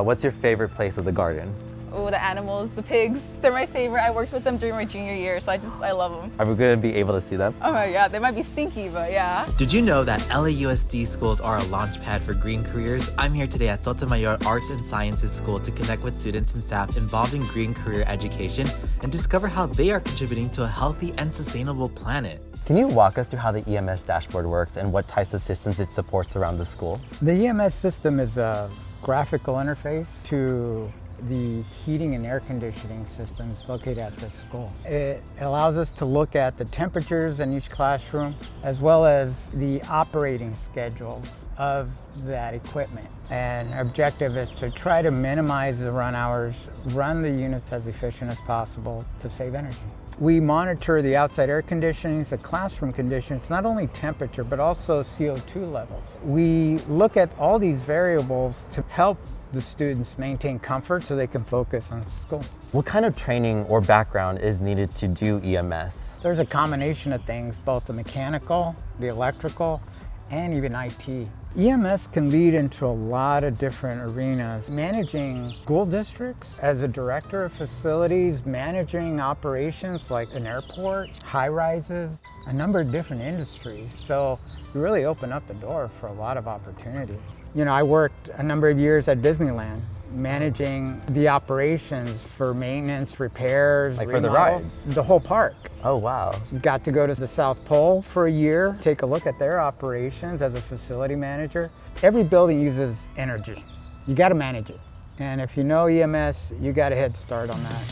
What's your favorite place of the garden? Oh, the animals, the pigs, they're my favorite. I worked with them during my junior year, so I love them. Are we going to be able to see them? Oh my God, they might be stinky, but yeah. Did you know that LAUSD schools are a launchpad for green careers? I'm here today at Sotomayor Arts and Sciences School to connect with students and staff involved in green career education and discover how they are contributing to a healthy and sustainable planet. Can you walk us through how the EMS dashboard works and what types of systems it supports around the school? The EMS system is a graphical interface to the heating and air conditioning systems located at the school. It allows us to look at the temperatures in each classroom as well as the operating schedules of that equipment. And our objective is to try to minimize the run hours, run the units as efficient as possible to save energy. We monitor the outside air conditionings, the classroom conditions, not only temperature, but also CO2 levels. We look at all these variables to help the students maintain comfort so they can focus on school. What kind of training or background is needed to do EMS? There's a combination of things, both the mechanical, the electrical, and even IT. EMS can lead into a lot of different arenas. Managing school districts as a director of facilities, managing operations like an airport, high rises, a number of different industries. So you really open up the door for a lot of opportunity. You know, I worked a number of years at Disneyland, managing the operations for maintenance, repairs, Like for the remodels, rides? the whole park. Oh, wow. Got to go to the South Pole for a year, take a look at their operations as a facility manager. Every building uses energy. You got to manage it. And if you know EMS, you got a head start on that.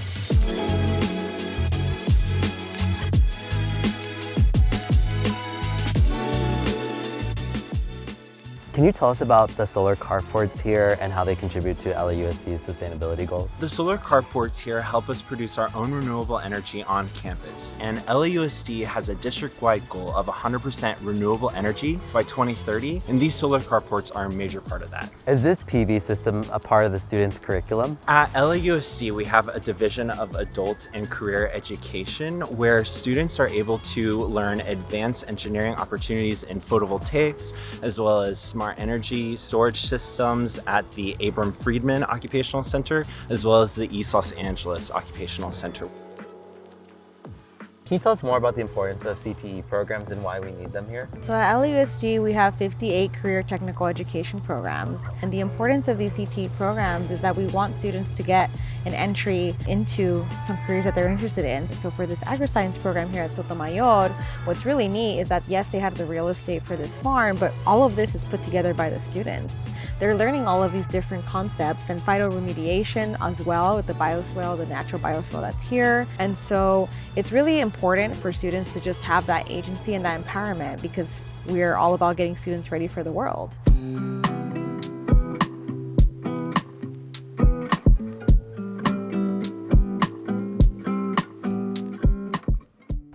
Can you tell us about the solar carports here and how they contribute to LAUSD's sustainability goals? The solar carports here help us produce our own renewable energy on campus, and LAUSD has a district-wide goal of 100% renewable energy by 2030, and these solar carports are a major part of that. Is this PV system a part of the students' curriculum? At LAUSD, we have a division of adult and career education where students are able to learn advanced engineering opportunities in photovoltaics, as well as smart energy storage systems at the Abram Friedman Occupational Center, as well as the East Los Angeles Occupational Center. Can you tell us more about the importance of CTE programs and why we need them here? So at LAUSD, we have 58 career technical education programs. And the importance of these CTE programs is that we want students to get an entry into some careers that they're interested in. So for this Agriscience program here at Sotomayor, what's really neat is that yes, they have the real estate for this farm, but all of this is put together by the students. They're learning all of these different concepts and phytoremediation as well with the bioswale, the natural bioswale that's here. And so it's really important for students to just have that agency and that empowerment because we're all about getting students ready for the world.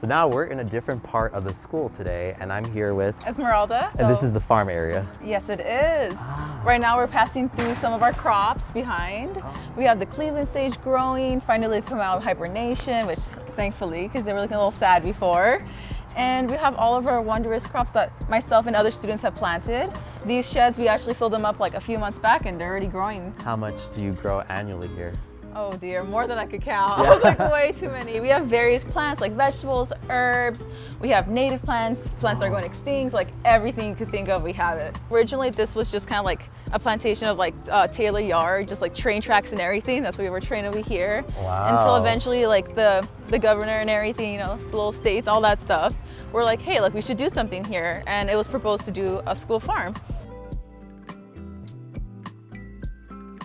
So now we're in a different part of the school today, and I'm here with Esmeralda. And this is the farm area. Yes, it is. Right now we're passing through some of our crops behind. We have the Cleveland sage growing. Finally they've come out of hibernation, which thankfully, because they were looking a little sad before. And we have all of our wondrous crops that myself and other students have planted. These sheds, we actually filled them up like a few months back and they're already growing. How much do you grow annually here? Oh dear, more than I could count. I was like way too many. We have various plants like vegetables, herbs. We have native plants, plants that are going extinct, like everything you could think of, we have it. Originally, this was just kind of like a plantation of like Taylor Yard, just like train tracks and everything. That's what we were trained over here. Wow. Until eventually like the governor and everything, you know, the little states, all that stuff, were like, hey, like we should do something here. And it was proposed to do a school farm.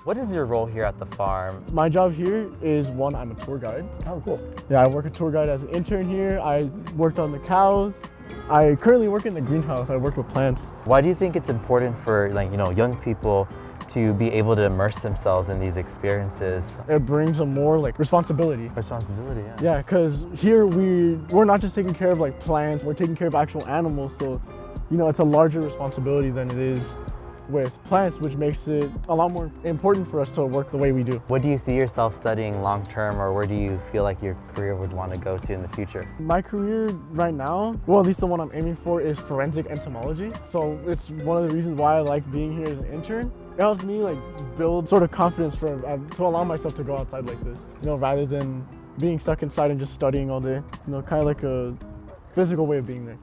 What is your role here at the farm? My job here is one, I'm a tour guide. Oh, cool. Yeah, I work a tour guide as an intern here. I worked on the cows. I currently work in the greenhouse. I work with plants. Why do you think it's important for young people to be able to immerse themselves in these experiences? It brings a more responsibility. Responsibility, yeah. Yeah, because here we're not just taking care of plants, we're taking care of actual animals. So, you know, it's a larger responsibility than it is with plants, which makes it a lot more important for us to work the way we do. What do you see yourself studying long term, or where do you feel like your career would want to go to in the future? My career right now, well, at least the one I'm aiming for, is forensic entomology. So it's one of the reasons why I like being here as an intern, It helps me like build sort of confidence to allow myself to go outside like this, rather than being stuck inside and just studying all day, kind of like a physical way of being there.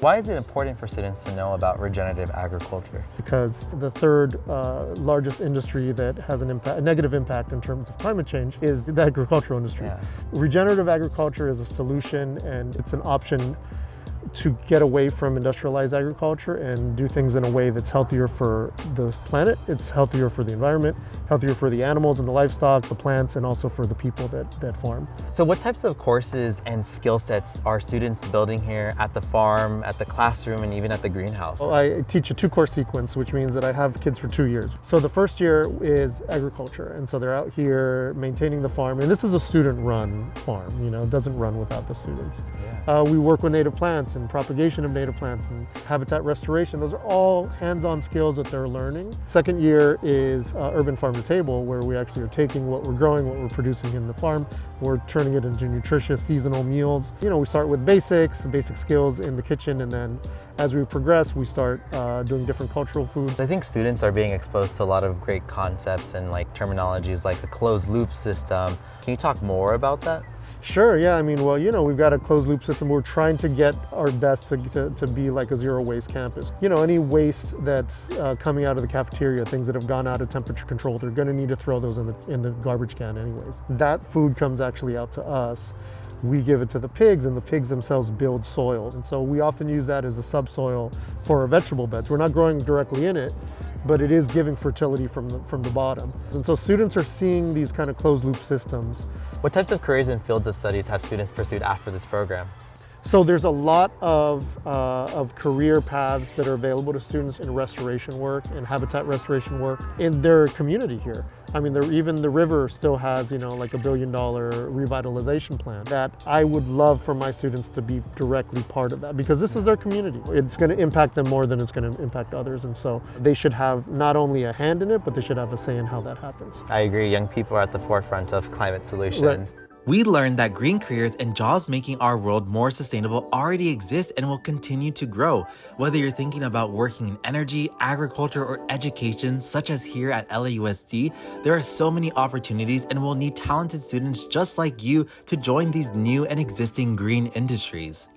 Why is it important for students to know about regenerative agriculture? Because the third largest industry that has a negative impact in terms of climate change is the agricultural industry. Yeah. Regenerative agriculture is a solution, and it's an option to get away from industrialized agriculture and do things in a way that's healthier for the planet, it's healthier for the environment, healthier for the animals and the livestock, the plants, and also for the people that farm. So what types of courses and skill sets are students building here at the farm, at the classroom, and even at the greenhouse? Well, I teach a 2-course sequence, which means that I have kids for 2 years. So the first year is agriculture, and so they're out here maintaining the farm, and this is a student-run farm, it doesn't run without the students. Yeah. We work with native plants and propagation of native plants and habitat restoration. Those are all hands-on skills that they're learning. Second year is urban farm to table, where we actually are taking what we're growing, what we're producing in the farm, we're turning it into nutritious seasonal meals. We start with basic skills in the kitchen, and then as we progress, we start doing different cultural foods. I think students are being exposed to a lot of great concepts and terminologies like a closed loop system. Can you talk more about that? Sure, yeah. We've got a closed loop system. We're trying to get our best to be like a zero waste campus. Any waste that's coming out of the cafeteria, things that have gone out of temperature control, they're going to need to throw those in the garbage can anyways. That food comes actually out to us. We give it to the pigs, and the pigs themselves build soils. And so we often use that as a subsoil for our vegetable beds. We're not growing directly in it, but it is giving fertility from the bottom. And so students are seeing these kind of closed loop systems. What types of careers and fields of studies have students pursued after this program? So there's a lot of career paths that are available to students in restoration work and habitat restoration work in their community here. Even the river still has, like $1 billion revitalization plan that I would love for my students to be directly part of that, because this is their community. It's going to impact them more than it's going to impact others. And so they should have not only a hand in it, but they should have a say in how that happens. I agree. Young people are at the forefront of climate solutions. Right. We learned that green careers and jobs making our world more sustainable already exist and will continue to grow. Whether you're thinking about working in energy, agriculture, or education, such as here at LAUSD, there are so many opportunities, and we'll need talented students just like you to join these new and existing green industries.